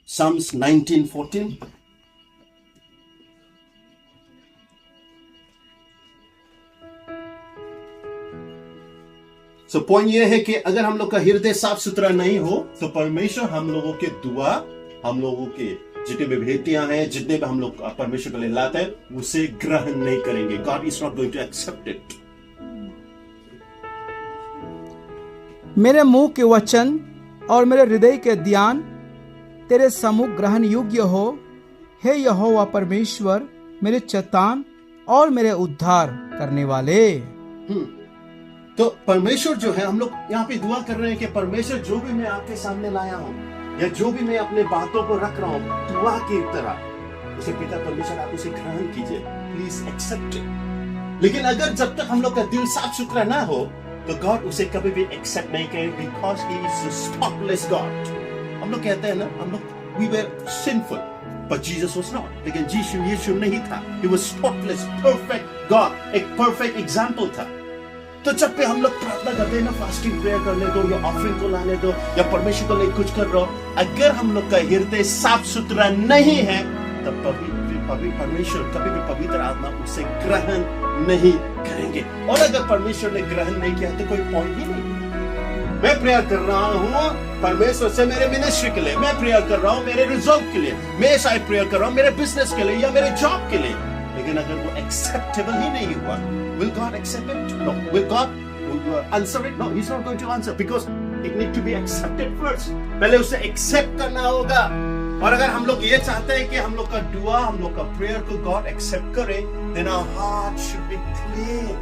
Psalms 19:14. So point ये है कि अगर हम लोग का हृदय साफ सुथरा नहीं हो तो परमेश्वर हम लोगों के दुआ, हम लोगों के जितने भी भेंटियां हैं, जितने भी हम लोग परमेश्वर के लिए लाते हैं, उसे ग्रहण नहीं करेंगे. God is not going to accept it. मेरे मुंह के वचन और मेरे हृदय के ध्यान तेरे सम्मुख ग्रहण योग्य हो, हे यहोवा परमेश्वर, मेरे चट्टान और मेरे उद्धार करने वाले. तो परमेश्वर जो है, हम लोग यहाँ पे दुआ कर रहे हैं कि परमेश्वर जो भी मैं आपके सामने लाया हूँ या जो भी मैं अपने बातों को रख रहा हूँ दुआ की तरह, उसे पिता परमेश्वर आप उसे ग्रहण कीजिए. Please accept it. लेकिन अगर जब तक हम लोग का दिल साफ सुथरा ना हो तो गॉड उसे कभी भी एक्सेप्ट नहीं करेंगे, because he is a spotless God. हम लोग कहते हैं ना, हम लोग we were sinful but Jesus was not. लेकिन यीशु नहीं था. He was spotless, perfect God, एक परफेक्ट एग्जांपल था. तो जब पे हम लोग प्रार्थना करते हैं ना, फास्टिंग प्रेयर करने दो या ऑफरिंग को लाने दो या परमेश्वर को लिए कुछ कर रहे हो, अगर हम लोग का हृदय साफ सुथरा नहीं है तब परमेश्वर कभी भी पवित्र आत्मा उसे ग्रहण नहीं करेंगे. और अगर परमेश्वर ने ग्रहण नहीं किया तो कोई पॉइंट ही नहीं. मैं प्रेयर कर रहा हूँ परमेश्वर से मेरे मिनिस्ट्री के लिए, मैं प्रेयर कर रहा हूँ मेरे रिजल्ट के लिए, मैं शायद प्रेयर कर रहा हूँ मेरे बिजनेस के लिए या मेरे जॉब के लिए, लेकिन अगर वो एक्सेप्टेबल ही नहीं हुआ, will God accept it? No. Will God answer it? No, He's not going to answer because it need to be accepted first. पहले उसे एक्सेप्ट करना होगा. और अगर हम लोग ये चाहते हैं कि हम लोग का दुआ, हम लोग का प्रेयर को गॉड एक्सेप्ट करे, then our heart should be clean.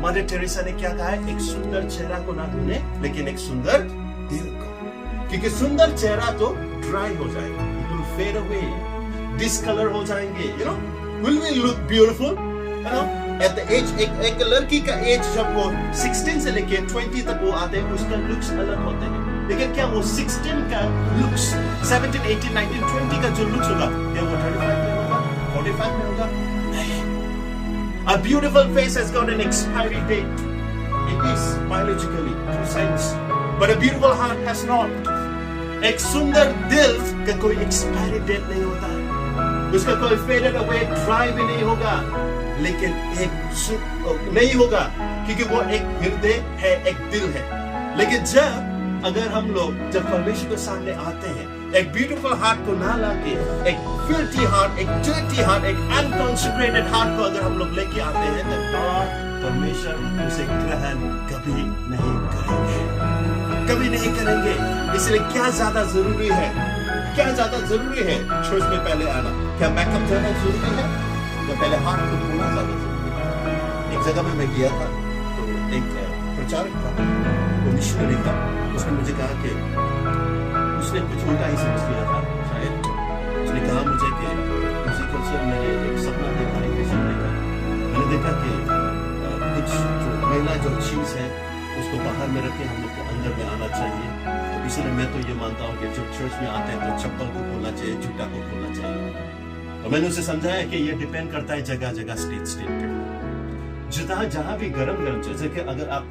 Mother Teresa ने क्या कहा है? एक सुंदर चेहरा को ना ढूंढे, लेकिन एक सुंदर दिल को. क्योंकि सुंदर चेहरा तो ड्राई हो जाएगा, it will fade away, discolour हो जाएंगे. You know, will we look beautiful? You know, at the age, एक लड़की का एज जब वो 16 से लेके 20 तक वो आते हैं, उसका लुक्स अलग होते हैं. लेकिन क्या वो 16 का लुक्स 17, 18, 19, 20 का जो लुक्स होगा, क्या वो 35 में होगा, 45 में होगा? नहीं. A beautiful face has got an expiry date. It is biologically through science, but a beautiful heart has not. एक सुंदर दिल का कोई एक्सपायरी डेट नहीं होता है, उसका कोई फेडेड अवे ड्राई भी नहीं होगा. लेकिन एक नहीं होगा क्योंकि वो एक हृदय है, एक दिल है. लेकिन अगर हम लोग जब परमेश्वर के सामने आते हैं, एक ब्यूटीफुल हार्ट को ना लाके एक फिल्थी हार्ट, एक डर्टी हार्ट, एक अनकॉन्सेक्रेटेड हार्ट को अगर हम लोग लेके आते हैं तो गॉड परमेश्वर उसे ग्रहण कभी नहीं करेंगे, कभी नहीं करेंगे. इसलिए क्या ज्यादा जरूरी है, क्या ज्यादा जरूरी है चर्च में पहले आना? क्या मैकअप ज्यादा जरूरी है या पहले हार्ट को धोना ज्यादा जरूरी है? एक जगह में मैं गया था तो एक प्रचारक था, वो मिशनरी था. उसने मुझे कहा कि उसने कुछ उल्टा ही समझ लिया था शायद. उसने कहा मुझे कि म्यूजिकल से मैंने एक सपना देखा, एक विजन देखा. मैंने देखा कि कुछ जो महिला जो चीज है उसको बाहर में रखे हम लोग को अंदर में आना चाहिए. तो इसलिए मैं तो ये मानता हूँ कि जब चर्च में आते हैं तो चप्पल को खोलना चाहिए, जूता को खोलना चाहिए. तो मैंने उसे समझाया कि ये डिपेंड करता है जगह जगह, स्टेट पे. जहां भी गरम जैसे कि अगर आप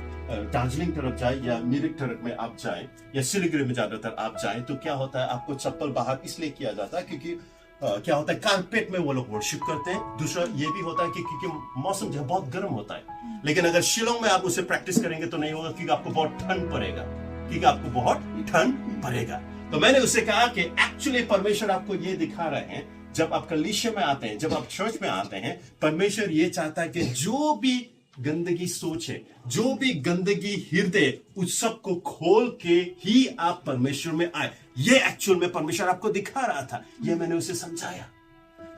दार्जिलिंग तरफ जाए या मिरिक तरफ में आप जाए या सिलीगुड़ी में ज्यादातर आप जाए तो क्या होता है, आपको चप्पल बाहर इसलिए किया जाता है क्योंकि क्या होता है, कारपेट में वो लोग वर्शिप करते हैं. दूसरा ये भी होता है कि क्योंकि मौसम जो है बहुत गर्म होता है. लेकिन अगर शिलोंग में आप उसे प्रैक्टिस करेंगे तो नहीं होगा क्योंकि आपको बहुत ठंड पड़ेगा, क्योंकि आपको बहुत ठंड पड़ेगा. तो मैंने उसे कहा कि एक्चुअली परमेश्वर आपको ये दिखा रहे हैं, जब आप कलीसिया में आते हैं, जब आप चर्च में आते हैं, परमेश्वर ये चाहता है कि जो भी गंदगी सोच है, जो भी गंदगी हृदय, उस सब को खोल के ही आप परमेश्वर में आए. ये एक्चुअल में परमेश्वर आपको दिखा रहा था, ये मैंने उसे समझाया.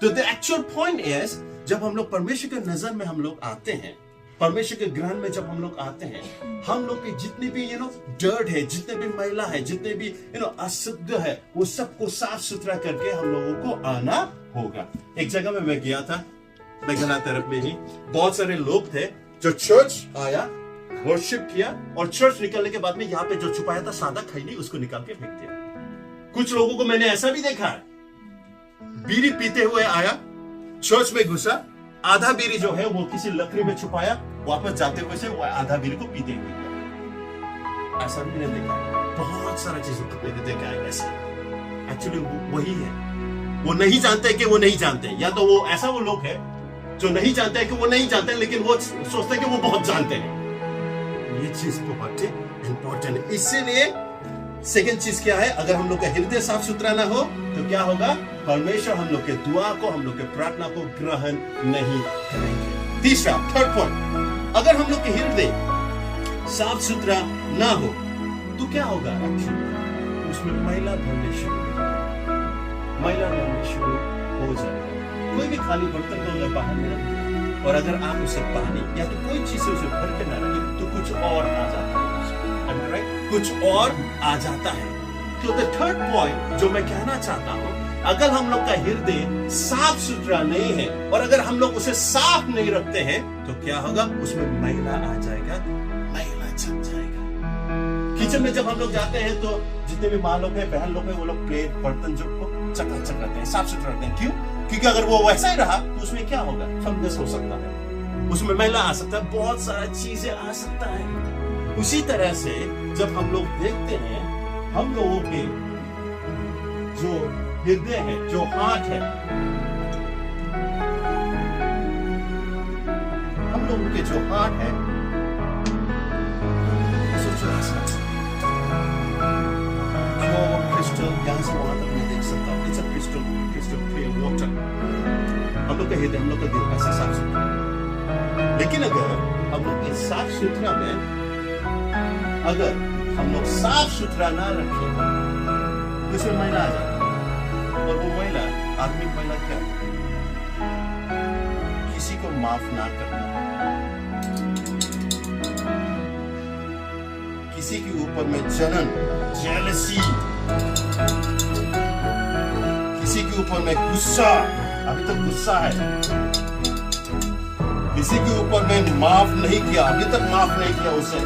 तो द एक्चुअल पॉइंट इज, जब हम लोग परमेश्वर के नजर में हम लोग आते हैं, परमेश्वर के ग्रहण में जब हम लोग आते हैं, हम लोग के जितने भी डर्ट है, जितने भी मैला है, जितने भी अशुद्ध है, वो सबको साफ सुथरा करके हम लोगों को आना होगा. एक जगह में मैं गया था, मेघालय तरफ में ही बहुत सारे लोग थे जो चर्च आया, वर्शिप किया और चर्च निकलने के बाद में यहाँ पे जो छुपाया था सादा खैनी, उसको निकाल के फेंक दिया. कुछ लोगों को मैंने ऐसा भी देखा है, बीड़ी पीते हुए आया, चर्च में घुसा, आधा बीड़ी जो है वो किसी लकड़ी में छुपाया, वापस जाते हुए से वो आधा बीड़ी को पीते हुए गया. ऐसा भी मैंने देखा है, बहुत सारा चीजों को मैंने देखा है. एक्चुअली वही है। वो नहीं जानते कि वो नहीं जानते, या तो वो ऐसा वो लोग है जो नहीं जानते हैं कि वो नहीं जानते, लेकिन वो सोचते हैं कि वो बहुत जानते हैं। ये चीज बहुत इंपॉर्टेंट है। इसीलिए सेकंड चीज क्या है, अगर हम लोग का हृदय साफ सुथरा ना हो तो क्या होगा, परमेश्वर हम लोग के दुआ को, हम लोग के प्रार्थना को ग्रहण नहीं करेंगे। तीसरा, थर्ड पॉइंट, अगर हम लोग के हृदय साफ सुथरा ना हो तो क्या होगा, एक्चुअली उसमें मैला भरने शुरू हो जाएगा। कोई भी खाली बर्तन को अगर बाहर में रख दे और अगर आप उसे पानी या तो कोई चीज से उसे भर के ना रखें तो कुछ और आ जाता है, राइट, कुछ और आ जाता है। तो द थर्ड पॉइंट जो मैं कहना चाहता हूं, अगर हम लोग का हृदय साफ सुथरा नहीं है और अगर हम लोग उसे साफ नहीं रखते हैं तो क्या होगा, उसमें मैला आ जाएगा, मैला जम जाएगा। किचन में जब हम लोग जाते हैं तो जितने भी माँ लोग हैं, बहन लोग हैं, वो लोग प्लेट बर्तन जो चकाचक रखते हैं, साफ सुथरा रखते हैं। क्यों? क्योंकि अगर वो वैसा ही रहा तो उसमें क्या होगा, फंगस हो सकता है, उसमें मैला आ सकता है, बहुत सारी चीजें आ सकता है। उसी तरह से जब हम लोग देखते हैं, हम लोगों के जो हृदय है, जो हार्ट है, हम लोगों के जो हार्ट है, क्रिस्टल, यहां से वहां तक मैं देख सकता हूं, it's a crystal clear water. हम लोग का हृदय, हम लोग का दिल ऐसा साफ सुथरा। लेकिन अगर हम लोग इस साफ सुथरा में, अगर हम लोग साफ सुथरा ना रखें तो इसमें मैला आ जाता है। और वो मैला, आत्मिक मैला क्या है, किसी को माफ ना करना, किसी के ऊपर में जलन, जेलसी, किसी के ऊपर में गुस्सा, अभी तक गुस्सा है, किसी के ऊपर में माफ नहीं किया, अभी तक माफ नहीं किया उसे।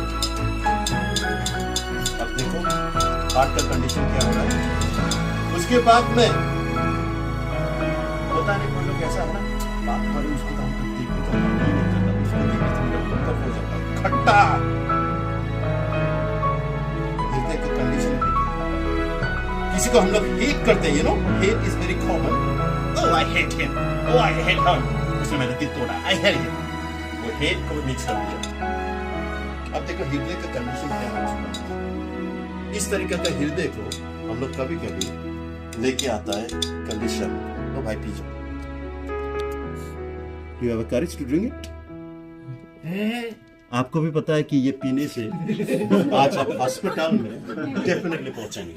अब देखो हार्ट का कंडीशन क्या हो रहा है। उसके बाद में होता नहीं, कोई लोग ऐसा है ना, बात करें उसको तो हम तक देखने का मन नहीं करता, उसको देखने से मेरा मन कब हो जाता है, खट्टा। हृदय का कंडीशन है। किसी को हम लोग हेट करते हैं, you know, hate is very common. Oh I hate him, oh I hate her, उसने मेरा दिल तोड़ा, आई हेट हिम। वो हेट को मिक्स कर दिया। अब देखो हृदय का कंडीशन क्या हो चुका है। इस तरीके का हृदय को हम लोग कभी कभी लेके आता है कंडीशन, तो भाई पी जाओ। Do you have a courage to drink it? आपको भी पता है कि ये पीने से आज आप अस्पताल में डेफिनेटली पहुंचेंगे,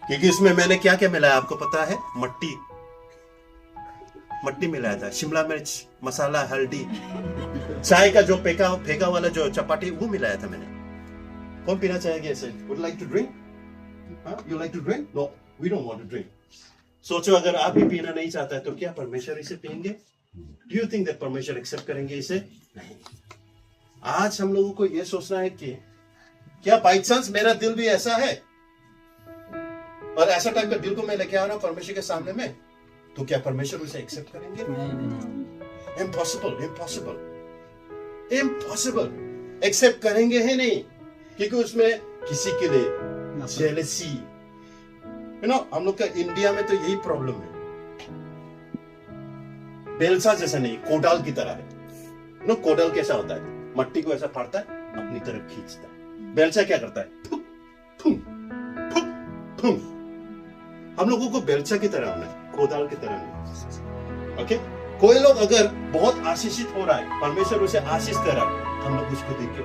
क्योंकि इसमें मैंने क्या क्या मिलाया आपको पता है, मट्टी मिलाया था, शिमला मिर्च, मसाला, हल्दी, चाय का जो फेंका वाला जो चपाटी वो मिलाया था मैंने। कौन पीना चाहेगा ऐसे? Would like to drink? You like to drink? No, we don't want to drink. सोचो अगर आप भी पीना नहीं चाहता है तो क्या परमेश्वर इसे पिएंगे? Do you think that परमेश्वर एक्सेप्ट करेंगे इसे? नहीं। आज हम लोगों को यह सोचना है कि क्या बाई चांस मेरा दिल भी ऐसा है और ऐसा टाइप का दिल को मैं लेके आ रहा हूं परमेश्वर के सामने में, तो क्या परमेश्वर उसे एक्सेप्ट करेंगे? इम्पॉसिबल एक्सेप्ट करेंगे ही नहीं, क्योंकि उसमें किसी के लिए जेलसी, यू नो, हम लोग का इंडिया में तो यही प्रॉब्लम है। बेलसा जैसा नहीं, कोडाल की तरह है। यू नो कोडाल कैसा होता है, मट्टी को ऐसा फाड़ता है, अपनी तरफ खींचता है। बेलसा क्या करता है, फुक फुक फुक फुक। हम लोगों को बेलसा की तरह होना है, कोदाल की तरह नहीं। ओके, कोई लोग अगर बहुत आशीषित हो रहा है, परमेश्वर उसे आशीष दे रहा है, हम लोग उसको देख के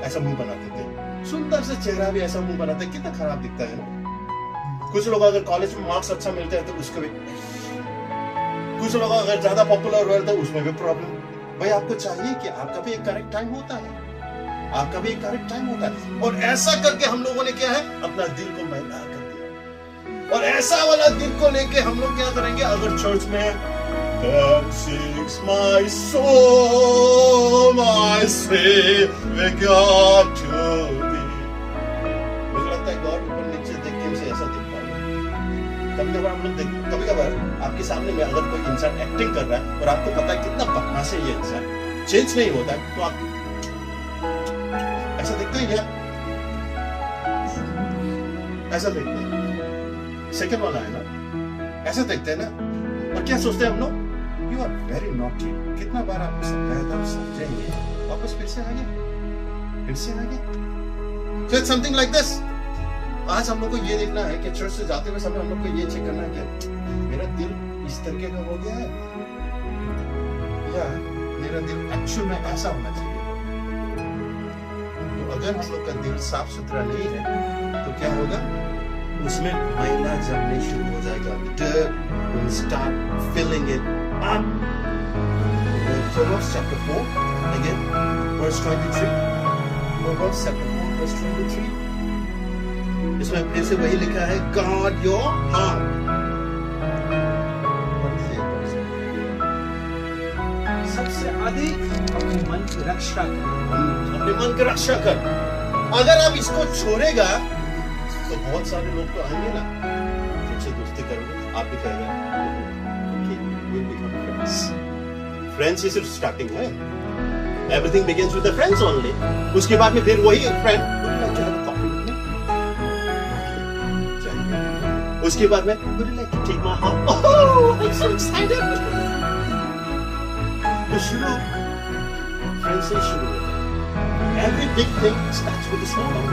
ऐसा मुंह बना देते हैं। सुंदर से चेहरा भी ऐसा मुंह बनाते हैं, कितना खराब दिखता है ना। कुछ लोग अगर कॉलेज में मार्क्स अच्छा मिलता है तो उसको भी, कुछ लोग अगर ज्यादा पॉपुलर हो रहे हैं उसमें भी प्रॉब्लम। भाई आपको चाहिए कि आपका भी एक करेक्ट टाइम होता है, आपका भी एक करेक्ट टाइम होता है। और ऐसा करके हम लोगों ने क्या है, अपना दिल को मैला कर दिया। और ऐसा वाला दिल को लेके हम लोग क्या करेंगे, अगर चर्च में Then sings my soul, my Savior God to thee. मुझे लगता है गॉड ऊपर नीचे देख के उसे ऐसा दिखता है। कभी-कभार हम लोग कभी-कभार आपके सामने में अगर कोई इंसान एक्टिंग कर रहा है और आपको पता है कितना बदमाश है ये इंसान, चेंज नहीं होता है, तो आप ऐसा देखते हैं क्या? ऐसा देखते हैं। सेकंड वाला है ना, ऐसा देखते हैं ना, और क्या सोचते हैं हम लोग, यू आर वेरी नॉटी, कितना बार आपको समझाया था, समझेंगे, वापस फिर से आ गए। So it's something like this. आज हम लोग को ये देखना है कि चर्च से जाते हुए समय हम लोग को ये चेक करना है कि मेरा दिल इस तरीके का हो गया है या मेरा दिल एक्चुअल में ऐसा होना चाहिए। तो अगर हम लोग का दिल साफ सुथरा नहीं है तो क्या होगा, उसमें मैला जमने शुरू हो जाएगा, dirt will start filling it up. Proverbs chapter 4 again verse 23. Proverbs chapter 4 verse 23. इसमें फिर से वही लिखा है, guard your heart. सबसे अधिक अपने मन की रक्षा कर। अपने मन की रक्षा कर। अगर आप इसको छोड़ेगा तो बहुत सारे लोग तो आएंगे ना, तुमसे दोस्ती करोगे, आप भी कहेंगे फ्रेंड्स इज स्टार्टिंग है, everything begins with the friends only. उसके बाद में फिर वही फ्रेंड, उसके बाद में would you like to take my hand? Oh, I'm so excited. तो शुरू फ्रेंड से शुरू होता है। Every big thing starts with a small one.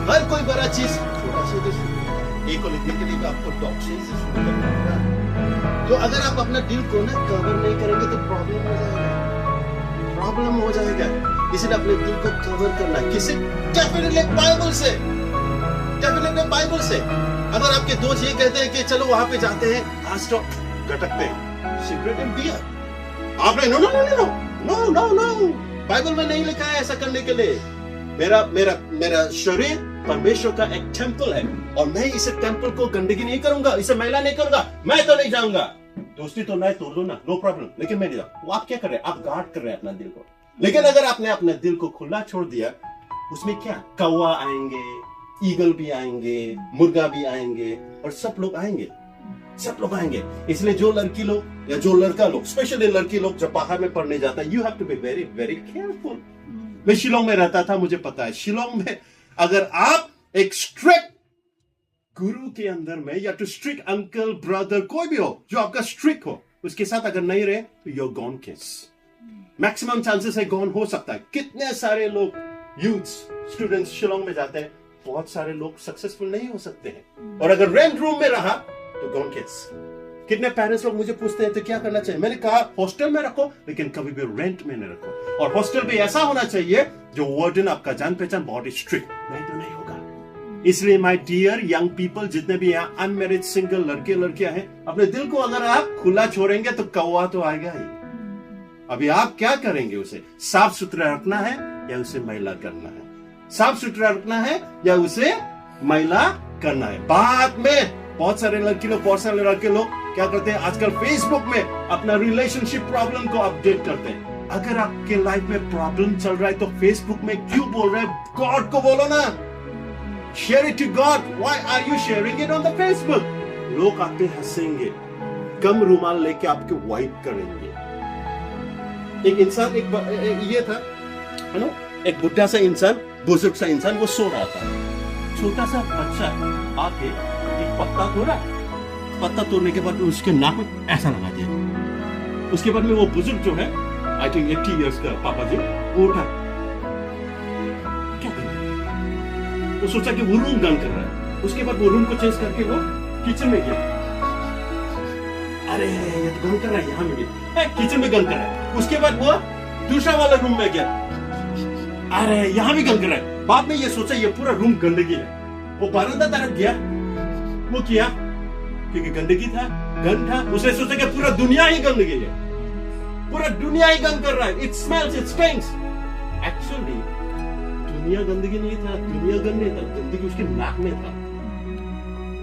हर कोई बड़ा चीज छोटा से तो शुरू होता है। एक को लिखने के लिए आपको डॉग से शुरू करना होगा। तो अगर आप अपना दिल को ना कवर नहीं करेंगे तो प्रॉब्लम हो जाएगा। इसलिए अपने दिल को कवर करना है। किसी डेफिनेटली बाइबल से। अगर आपके दोस्त ये कहते हैं कि चलो वहां पे जाते हैं, आज तो गटकते हैं, सिगरेट एंड बियर, आपने नो, बाइबल में नहीं लिखा है ऐसा करने के लिए। मेरा शरीर परमेश्वर का एक टेंपल है और मैं इस टेंपल को गंदगी नहीं करूंगा, इसे मैला नहीं करूंगा, मैं तो नहीं जाऊंगा। दोस्ती तो नहीं तोड़ दो ना, नो प्रॉब्लम, लेकिन मैं नहीं जाऊंगा। वो आप क्या कर रहे हैं, आप गार्ड कर रहे हैं अपना दिल को। लेकिन अगर आपने अपने दिल को खुला छोड़ दिया, उसमें क्या, कौवा आएंगे, ईगल भी आएंगे, मुर्गा भी आएंगे और सब लोग आएंगे। इसलिए जो लड़की लोग या जो लड़का लोग, स्पेशली लड़की लोग जब बाहर में पढ़ने जाता है, you have to be very very careful. मैं शिलोंग में रहता था, मुझे पता है शिलोंग में अगर आप एक स्ट्रिक्ट गुरु के अंदर में या तो स्ट्रिक्ट अंकल ब्रदर कोई भी हो जो आपका स्ट्रिक्ट हो, उसके साथ अगर नहीं रहे तो you are gone case. Maximum chances है गॉन हो सकता है। कितने सारे लोग यूथ्स स्टूडेंट्स शिलोंग में जाते हैं, बहुत सारे लोग सक्सेसफुल नहीं हो सकते हैं। और अगर रेंट रूम में रहा तो गॉन केस। कितने पेरेंट्स लोग मुझे पूछते हैं तो क्या करना चाहिए, मैंने कहा हॉस्टल में रखो, लेकिन कभी भी रेंट में न रखो। और हॉस्टल भी ऐसा होना चाहिए जो वार्डन आपका जान पहचान बहुत स्ट्रिक्ट, नहीं तो नहीं होगा। इसलिए माय डियर यंग पीपल, जितने भी यहाँ अनमैरिड सिंगल लड़के लड़कियां हैं, अपने दिल को अगर आप खुला छोड़ेंगे तो कौवा तो आएगा ही। अभी आप क्या करेंगे, उसे साफ सुथरा रखना है या उसे मैला करना है, साफ सुथरा रखना है या उसे मैला करना है। बाद में बहुत सारे लड़के लोग क्या करते हैं, आजकल फेसबुक में अपना रिलेशनशिप प्रॉब्लम को अपडेट करते हैं। अगर आपके लाइफ में प्रॉब्लम चल रहा है तो फेसबुक में क्यों बोल रहे हैं, गॉड को बोलो ना, share it to God. Why are you sharing it on the Facebook? लोग आप पे हंसेंगे, कम रुमाल लेके आपके वाइप करेंगे। एक इंसान ये था एक बुढ़ा सा इंसान, बुजुर्ग सा इंसान, वो सो रहा था। छोटा सा बच्चा आके एक पत्ता तोड़ा, पत्ता तोड़ने के बाद उसके नाक में ऐसा लगा दिया। उसके बाद में वो बुजुर्ग जो है, आई थिंक 80 इयर्स का पापा जी, वो उठा, क्या कर रहा है? वो सोचा कि वो रूम गन कर रहा है। उसके बाद वो रूम को चेंज करके वो किचन में गया। अरे ये तो गन कर रहा है, यहाँ में गया, किचन में गन कर रहा है। उसके बाद वो दूसरा वाला रूम में गया, अरे यहाँ भी गन कर रहा है। बाद में ये सोचा ये पूरा रूम गंदगी है। वो बरामदा तरफ गया, वो किया क्योंकि गंदगी था, गन था, उसने सोचा कि पूरा दुनिया ही गंदगी है, पूरा दुनिया ही गन कर रहा है, it smells, it stinks. Actually दुनिया गंदगी नहीं था, दुनिया गंद नहीं था, गंदगी उसके नाक में था।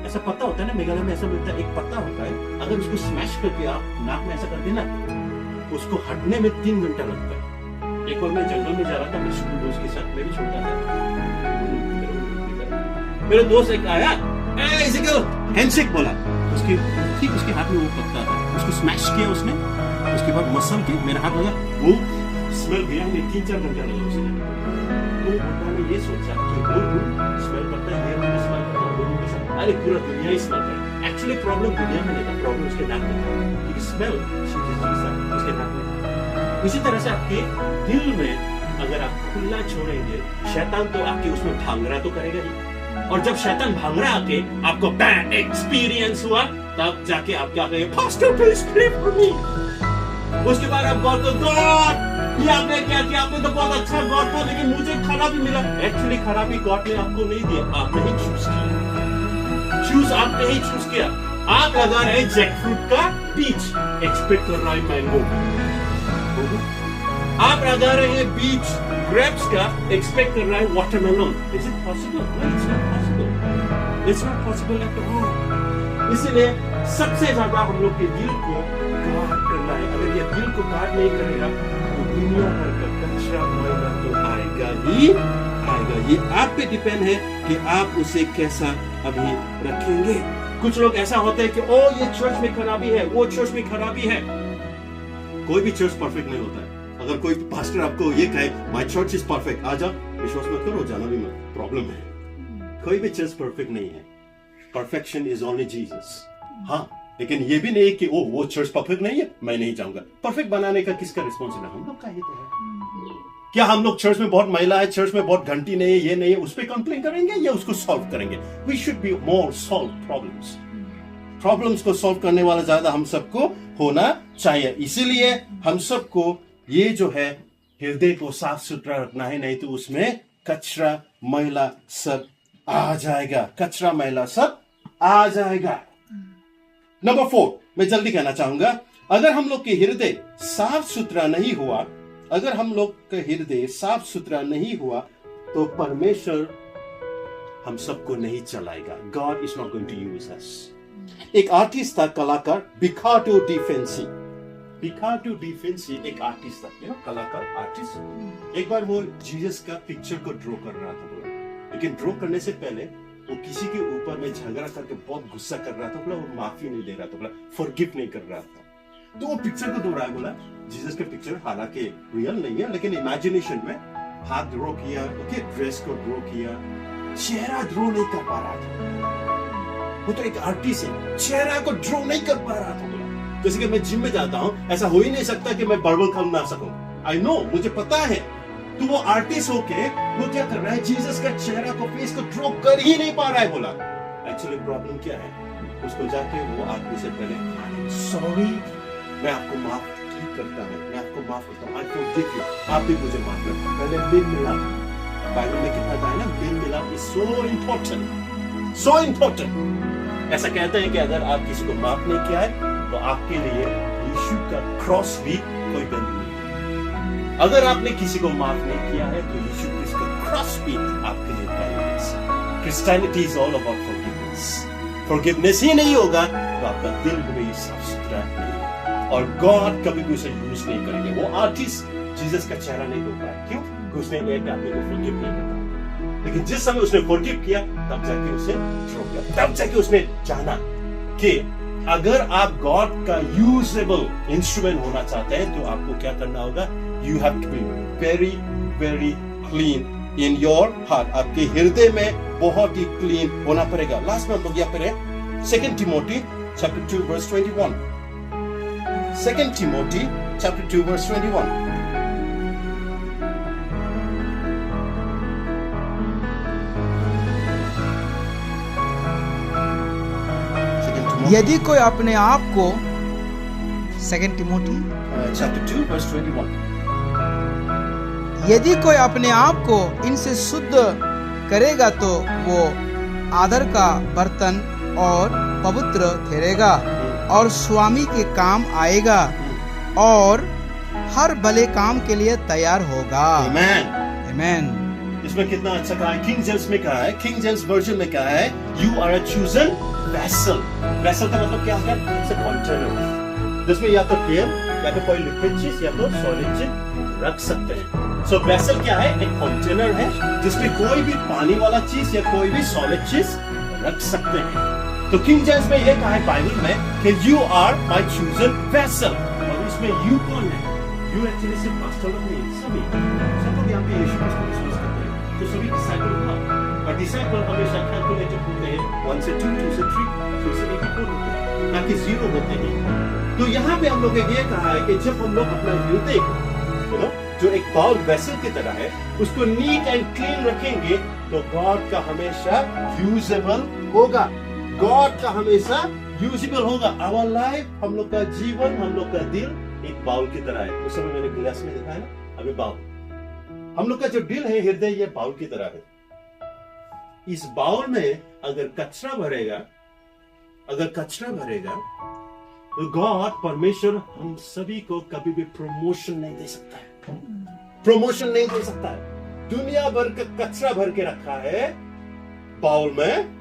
ऐसा पत्ता होता है ना, मेघालय में ऐसा मिलता है, एक पत्ता होता है, अगर उसको स्मैश करके आप नाक में ऐसा कर देना, उसको हटने में 3 घंटा लगता है। एक बार मैं जंगल में जा रहा था अपने स्कूल दोस्त के साथ, मैं भी छोटा था, मेरा दोस्त एक आया, हैंडशेक बोला, ठीक उसके हाथ में वो पत्ता था, उसको स्मैश किया उसने, उसके बाद मसल के मेरा हाथ लगा, वो स्मेल गया, हमें 3-4 घंटा लगा उसे। तो बुढ़ा ने ये सोचा कि वो रूम स्मेल करता है, ये रूम स्मेल करता है, वो रूम ऐसा, अरे पूरा दुनिया ही स्मेल करे। एक्चुअली प्रॉब्लम दुनिया में नहीं था, प्रॉब्लम उसके नाक में था, क्योंकि स्मेल उसके नाक में था। इसी तरह से आपके दिल में अगर आप खुला छोड़ेंगे, शैतान तो आपके उसमें भांगरा तो करेगा ही, और जब शैतान भांगरा आके आपको बैड एक्सपीरियंस हुआ, तब जाके आप क्या कहेंगे, pastor please pray for me. उसके बाद आप गॉड को, गॉड ये आपने क्या किया, आपने तो बहुत अच्छा गॉड था, लेकिन मुझे खराबी मिला। एक्चुअली खराबी गॉड ने आपको नहीं दिया, आपने ही चूज किया। चूज आपने ही चूज किया। आप लगा रहे जैकफ्रूट का बीज, एक्सपेक्ट कर रहा है मैंगो। आप लगा रहे हैं बीज ग्रेप्स का, एक्सपेक्ट कर रहा है watermelon. Is it possible? It's not possible. It's not possible at all. इसलिए सबसे ज्यादा हम लोग के दिल को गार्ड करना है। अगर ये दिल को गार्ड नहीं करेगा तो दुनिया भर का कचरा मैला तो आएगा ही आएगा। ये आप पे डिपेंड है कि आप उसे कैसा अभी रखेंगे। कुछ लोग ऐसा होते हैं कि ओ ये चर्च में खराबी है, वो चर्च में खराबी है। कोई भी चर्च परफेक्ट नहीं होता है। अगर कोई पास्टर आपको ये कहे माय चर्च इज परफेक्ट, आ जाओ, विश्वास मत करो, जाना भी मत, प्रॉब्लम है। कोई भी चर्च परफेक्ट नहीं है। Perfection is only Jesus. हाँ, लेकिन ये भी नहीं कि वो चर्च परफेक्ट नहीं है, मैं नहीं जाऊंगा। परफेक्ट बनाने का किसका रिस्पॉन्सिबिलिटी? हम लोग का ही तो है। क्या हम लोग चर्च में बहुत महिला है, चर्च में बहुत घंटी नहीं है, ये नहीं है, उस पर कंप्लेन करेंगे या उसको सॉल्व करेंगे? We should be more solve problems को सॉल्व करने वाला ज्यादा हम सबको होना चाहिए। इसीलिए हम सबको ये जो है हृदय को साफ सुथरा रखना है, नहीं तो उसमें कचरा मैला सब आ जाएगा। कचरा मैला सब आ जाएगा। नंबर 4 मैं जल्दी कहना चाहूंगा, अगर हम लोग के हृदय साफ सुथरा नहीं हुआ, अगर हम लोग का हृदय साफ सुथरा नहीं हुआ तो परमेश्वर हम सबको नहीं चलाएगा। God is not going to use us. एक आर्टिस्ट था, कलाकार, Ricardo de Fenci. Ricardo de Fenci एक आर्टिस्ट था, यू नो, कलाकार, आर्टिस्ट। एक बार वो जीसस का पिक्चर को ड्रॉ कर रहा था बोला, लेकिन ड्रॉ करने से पहले वो किसी के ऊपर में झगड़ा करके बहुत गुस्सा कर रहा था बोला, और माफी नहीं दे रहा था बोला, फॉरगिव नहीं कर रहा था। तो वो पिक्चर को दोहराया बोला, जीसस का पिक्चर हालांकि रियल नहीं है, लेकिन इमेजिनेशन में हाथ ड्रॉ किया, ओके, ड्रेस को ड्रॉ किया, चेहरा ड्रॉ नहीं कर पा रहा था। वो तो एक आर्टिस्ट है, चेहरा को ड्रॉ नहीं कर पा रहा था बोला। जैसे कि मैं जिम में जाता हूं, ऐसा हो ही नहीं सकता कि मैं बर्बल खा ना सकूं। आई नो, मुझे पता है। तो वो आर्टिस्ट होके वो क्या कर रहा है, जीसस का चेहरा को, फेस को ड्रॉ कर ही नहीं पा रहा है बोला। एक्चुअली प्रॉब्लम क्या है, उसको जाके वो आदमी से पहले सॉरी, मैं आपको माफ करता हूं, मैं आपको माफ करता हूं, आई फॉरगिव यू, आप भी मुझे माफ कर। पहले मेल मिलाप, बाइबल में कितना था ना, मेल मिलाप is so important, so important. ऐसा कहते हैं कि अगर आप किसी को माफ नहीं किया है तो आपके लिए यीशु का क्रॉस भी कोई वैल्यू नहीं। अगर आपने किसी को माफ नहीं किया है तो यीशु क्रिस्ट का क्रॉस भी आपके लिए वैल्यूलेस है। Christianity is all about forgiveness. Forgiveness ही नहीं होगा तो आपका दिल भी साफ सुथरा नहीं है, और गॉड कभी भी उसे यूज नहीं करेंगे। वो आर्टिस्ट जीसस का चेहरा नहीं धो पाया, क्यों? क्योंकि उसने एक आदमी को फॉरगिव नहीं किया। लेकिन जिस समय उसने फॉरगिव किया, तब जाके उसे छोड़ दिया, तब जाके उसने जाना कि अगर आप गॉड का यूजेबल इंस्ट्रूमेंट होना चाहते हैं तो आपको क्या करना होगा, you have to be very very clean in your heart. आपके हृदय में बहुत ही क्लीन होना पड़ेगा। लास्ट में हम लोग यहाँ पर है 2 Timothy chapter 2 verse 21। 2 Timothy chapter 2 verse 21। यदि कोई अपने आप को, 2 टिमोथी चैप्टर 2 वर्स 21। यदि कोई अपने आप को इनसे शुद्ध करेगा तो वो आदर का बर्तन और पवित्र ठहरेगा और स्वामी के काम आएगा और हर भले काम के लिए तैयार होगा। आमेन, आमेन। इसमें कितना अच्छा कहा है, किंग जेम्स में कहा है, किंग जेम्स वर्जन में कहा है, you are a chosen vessel. Vessel का मतलब क्या होता है? इट्स अ कंटेनर, जिसमें या तो तेल या तो कोई लिक्विड चीज या तो सॉलिड चीज रख सकते हैं। सो वेसल क्या है? एक कंटेनर है जिसमें कोई भी पानी वाला चीज या कोई भी सॉलिड चीज रख सकते हैं। तो किंग जेम्स में यह कहा है बाइबल में कि you are my chosen vessel. और इसमें यू कौन है? यू एक्चुअली सिर्फ पास्टर लोग नहीं, सभी सब लोग यहाँ पे यीशु क्रिस्ट को विश्वास करते हैं, तो सभी डिसाइपल हुआ। और डिसाइपल हमेशा कैलकुलेटेड होते हैं, 1 से 2, 2 से 3, 3 से 84 होते हैं, ना कि 0 होते हैं। तो यहाँ पे हम लोग ने ये कहा है कि जब हम लोग अपना हृदय को जो एक बाउल वेसल की तरह है उसको नीट एंड क्लीन रखेंगे तो गॉड का हमेशा यूजेबल होगा, गॉड का हमेशा यूजेबल होगा। आवर लाइफ, हम लोग का जीवन, हम लोग का दिल एक बाउल की तरह है। उस समय मैंने गिलास में दिखाया ना, अभी बाउल, हम लोग का जो दिल है, हृदय, ये बाउल की तरह है। इस बाउल में अगर कचरा भरेगा, तो गॉड, परमेश्वर, हम सभी को कभी भी प्रमोशन नहीं दे सकता है, प्रमोशन नहीं दे सकता है। दुनिया भर का कचरा भर के रखा है बाउल में,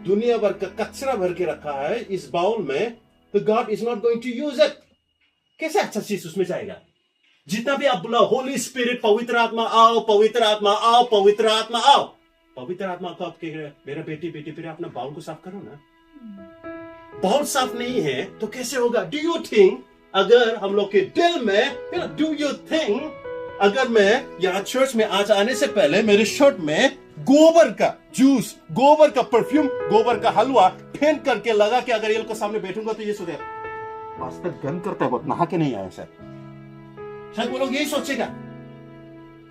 दुनिया भर का कचरा भर के रखा है इस बाउल में, तो God is not going to use it. कैसे अच्छा चीज उसमें जाएगा? जितना भी आप बुलाओ, होली स्पिरिट, पवित्र आत्मा आओ, पवित्र आत्मा आओ, पवित्र आत्मा आओ, पवित्र आत्मा को आप कह रहे हैं, मेरा बेटी फिर अपना बाउल को साफ करो ना। बाउल साफ नहीं है तो कैसे होगा? डू यू थिंक अगर हम लोग के दिल में, डू यू थिंक अगर मैं यहाँ चर्च में आज आने से पहले मेरे शर्ट में गोबर का जूस, गोबर का परफ्यूम, गोबर का हलवा फेंक करके लगा के अगर ये को सामने बैठूंगा तो ये सोचेगा पास्टर गन करता है, बहुत नहा के नहीं आया शायद वो लोग यही सोचेगा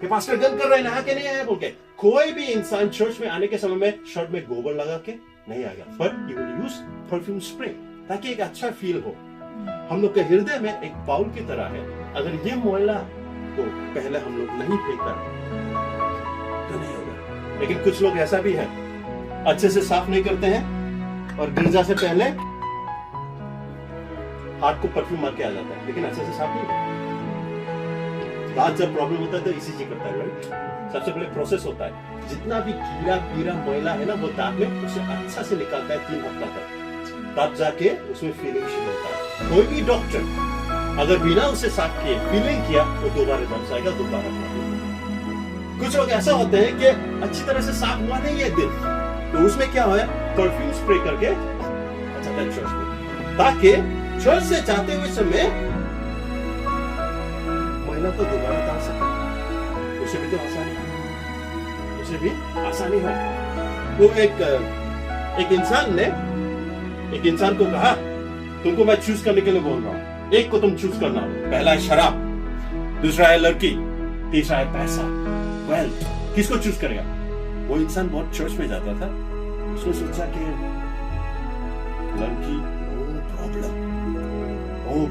कि पास्टर गन कर रहा है, नहा के नहीं आया बोल के। कोई भी इंसान चर्च में आने के समय में शर्ट में गोबर लगा के नहीं आएगा, but you will use perfume spray ताकि एक अच्छा फील हो। हम लोग के हृदय में एक बाउल की तरह है, अगर ये मैला तो पहले हम लोग नहीं फेंकता तो नहीं होगा। लेकिन कुछ लोग ऐसा भी है, अच्छे से साफ नहीं करते हैं और गिरजा से पहले हाथ को परफ्यूम मार के आ जाता है, लेकिन अच्छे से साफ नहीं। दांत जब प्रॉब्लम होता है तो इसी करता है, राइट? सबसे पहले प्रोसेस होता है, जितना भी कीड़ा मैला है ना वो दांत में उसे अच्छा से निकालता है 3 हफ्ता तक, तब जाके उसमें फीलिंग शुरू होता है। कोई भी डॉक्टर अगर बिना उसे साफ किए फीलिंग किया तो दोबारा जम आएगा, दोबारा। कुछ लोग ऐसा होते हैं कि अच्छी तरह से साफ हुआ नहीं है दिल, तो उसमें क्या है, परफ्यूम स्प्रे करके अच्छा चर्च में, ताकि चर्च से जाते हुए समय महिला को दोबारा डाल सके, उसे भी तो आसानी हो। वो एक इंसान को कहा, तुमको मैं चूज करने के लिए बोल रहा हूं, एक को तुम चूज करना, पहला है शराब, दूसरा है लड़की, तीसरा है पैसा, वेल्थ। किसको चूज करेगा? वो इंसान बहुत चर्च में जाता था, उसने सोचा कि लड़की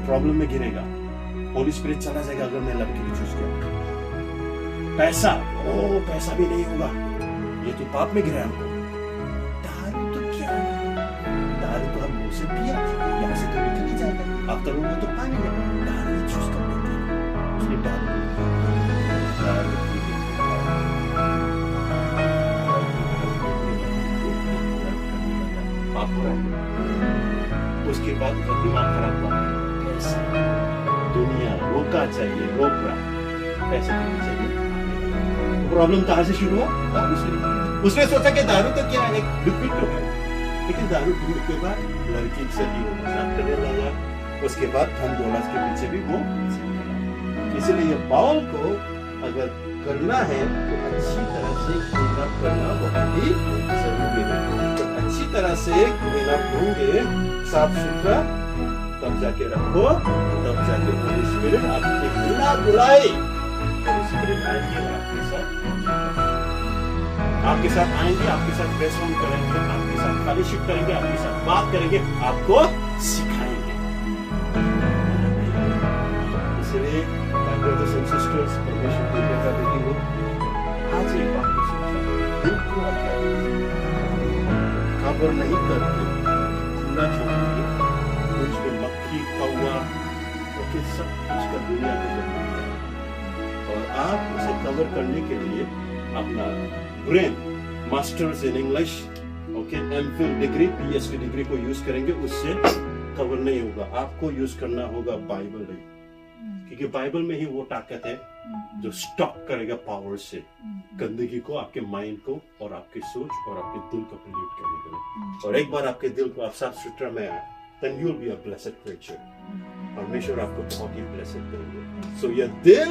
प्रॉब्लम में गिरेगा, होली स्पिरिट चला जाएगा अगर मैं लड़की को चूज किया। पैसा भी नहीं होगा, ये तो पाप में गिरा हमको। दारू तो क्या है? दारू तो हम मुंह से पिया, यहाँ से तो निकल ही जाएगा, अब करूंगा तो पानी है, दारू ही चूज कर लेते हैं। उसने दारू पाप हो रहा है। उसके बाद दिमाग खराब हुआ, दुनिया रोका चाहिए, रोक रहा, पैसे चाहिए। प्रॉब्लम कहां से शुरू हुआ? दारू से। उसने सोचा कि दारू तो क्या है, एक लिक्विड तो है, लेकिन दारू पीने के बाद लड़की से भी वो मजाक करने लगा, उसके बाद धन दौलत के पीछे भी वो। इसलिए बाउल को अगर करना है तो अच्छी तरह से क्लीन अप करना बहुत ही जरूरी है। तो अच्छी तरह से क्लीन अप होंगे, साफ सुथरा, तब जाके रखो, तब जाके होली स्पिरिट आपके बिना बुलाए होली स्पिरिट आएंगे आपके साथ आएंगे, आपके साथ प्रेसऑन करेंगे, आपके साथ फेलोशिप करेंगे, आपके साथ बात करेंगे, आपको सिखाएंगे। इसलिए ब्रदर्स एंड सिस्टर्स, परमेश्वर की बेटा बेटी हो, आज एक बात को सोचा, दिल को कवर नहीं करके खुला छोड़ेंगे, उसमें मक्खी, कौवा, ओके, सब कुछ का दुनिया गुजर है, और आप उसे कवर करने के लिए अपना brain, masters in English, okay, MPhil degree, PhD degree को यूज करेंगे, उससे कवर नहीं होगा। आपको यूज करना होगा बाइबल में, क्योंकि बाइबल में ही वो ताकत है जो स्टॉप करेगा पावर से गंदगी को, आपके माइंड को और आपकी सोच और आपके दिल को पोल्यूट करने के लिए। और एक बार आपके दिल को आप साफ सुथरा में आए, then you'll be a blessed creature. परमेश्वर आपको बहुत ही ब्लेसेड करेंगे। सो ये दिल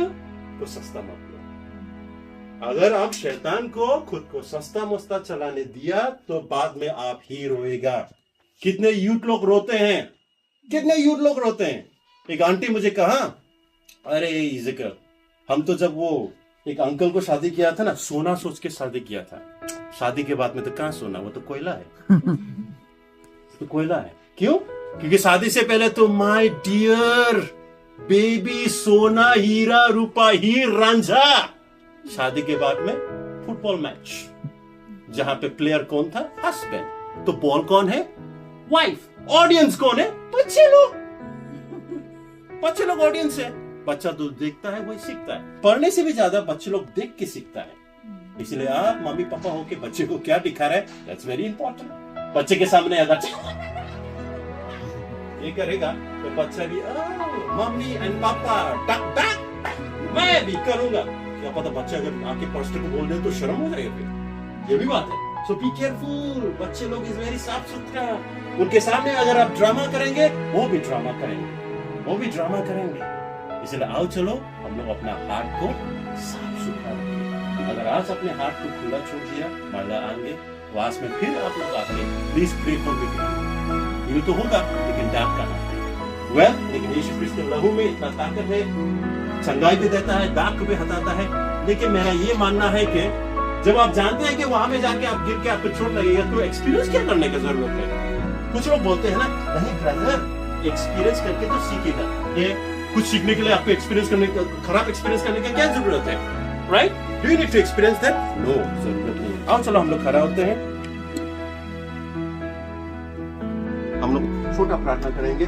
को सस्ता मत लो, अगर आप शैतान को खुद को सस्ता मस्ता चलाने दिया तो बाद में आप ही रोएगा। कितने यूथ लोग रोते हैं, कितने यूथ लोग रोते हैं। एक आंटी मुझे कहा, अरे जिक्र, हम तो जब वो एक अंकल को शादी किया था ना, सोना सोच के शादी किया था। शादी के बाद में तो कहां सोना, वो तो कोयला है। तो कोयला है। क्यों? क्योंकि शादी से पहले तो माय डियर बेबी सोना हीरा रूपा हीर रांझा। शादी के बाद में फुटबॉल मैच, जहां पे प्लेयर कौन था? हस्बैंड। तो बॉल कौन है? वाइफ। ऑडियंस कौन है? बच्चे लोग। बच्चे लोग ऑडियंस है। बच्चा जो देखता है वही सीखता है। पढ़ने से भी ज्यादा बच्चे लोग देख के सीखता है। इसलिए आप मम्मी पापा होके बच्चे को क्या दिखा रहे हैं, दैट्स वेरी इंपॉर्टेंट। बच्चे के सामने अगर ये करेगा तो बच्चा भी मम्मी एंड पापा डक डक मैं भी करूंगा। क्या पता बच्चा अगर आके पर्सन को बोल दे तो शर्म हो जाएगा फिर। ये भी बात है। सो बी केयरफुल। बच्चे लोग इज वेरी साफ सुथरा। उनके सामने अगर आप ड्रामा करेंगे वो भी ड्रामा करेंगे, वो भी ड्रामा करेंगे। इसलिए आओ चलो हम लोग अपना हार्ट को साफ सुथरा रखें। अगर आज अपने हार्ट को खुला छोड़ दिया, माला आएंगे वास में फिर आप लोग आके प्लीज प्रे फॉर विक्ट्री। ये तो होगा लेकिन डाक का वेल, लेकिन यीशु क्रिस्त के लहू में इतना ताकत है, चंगाई भी देता है, दाग को भी हटाता है। लेकिन मेरा ये मानना है कि जब आप जानते हैं कि वहां में जाके आप गिर के आपको चोट लगेगा तो एक्सपीरियंस क्या करने की जरूरत है। कुछ लोग बोलते हैं ना, नहीं ब्रदर एक्सपीरियंस करके तो सीखेगा। ये कुछ सीखने के लिए आपको एक्सपीरियंस करने का, खराब एक्सपीरियंस करने की क्या जरूरत है? Right? Do you need to experience that? No, जरूरत नहीं। आओ चलो हम लोग खड़ा होते हैं, हम लोग छोटा प्रार्थना करेंगे।